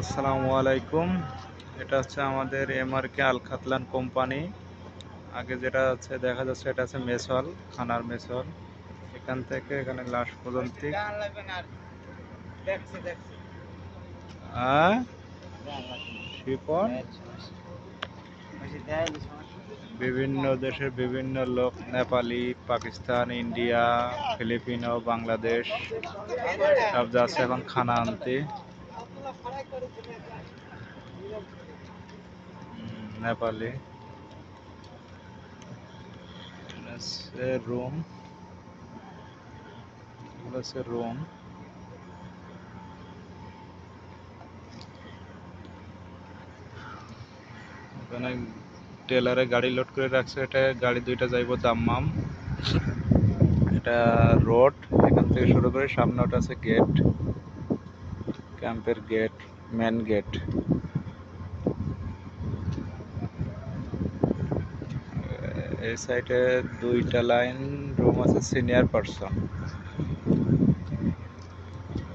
আসসালামু আলাইকুম। এটা হচ্ছে আমাদের এমআরকে আল খাতলান কোম্পানি। আগে যেটা হচ্ছে দেখা যাচ্ছে এটা হচ্ছে মেস হল, খানার মেস হল। এখান থেকে এখানে লাশ পর্যন্ত শিপন বিভিন্ন দেশের বিভিন্ন লোক, নেপালি, পাকিস্তান, ইন্ডিয়া, ফিলিপিনো, বাংলাদেশ সব যাচ্ছে এখন খানা আনতে। নেপালি রুম, রুম এখানে টেলারে গাড়ি লোড করে রাখছে। এটা গাড়ি দুইটা যাইব দাম্মাম। এটা রোড, এখান থেকে শুরু করে সামনে ওটা আছে গেট, ক্যাম্পের গেট, মেন গেট। এই সাইডে দুইটা লাইন রুম আছে সিনিয়র পারসন।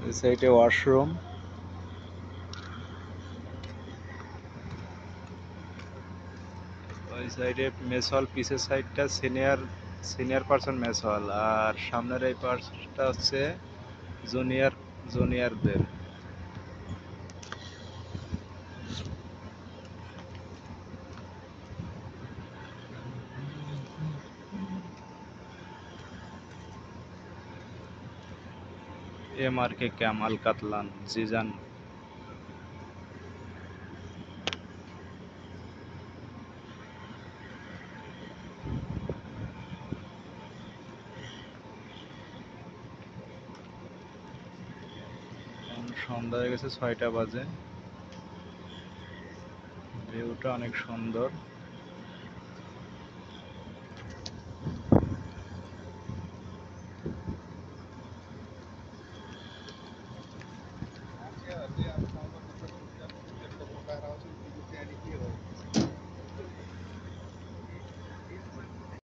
এই সাইডে ওয়াশরুম। ওই সাইডে মেস হল, পিছের সাইডটা সিনিয়র পারসন মেস হল, আর সামনের এই পার্টটা হচ্ছে জুনিয়রদের। এমআরকে ক্যাম্প আল কাতলান জিজান। সন্ধ্যা হয়ে গেছে, 6টা বাজে। ভিউটা অনেক সুন্দর।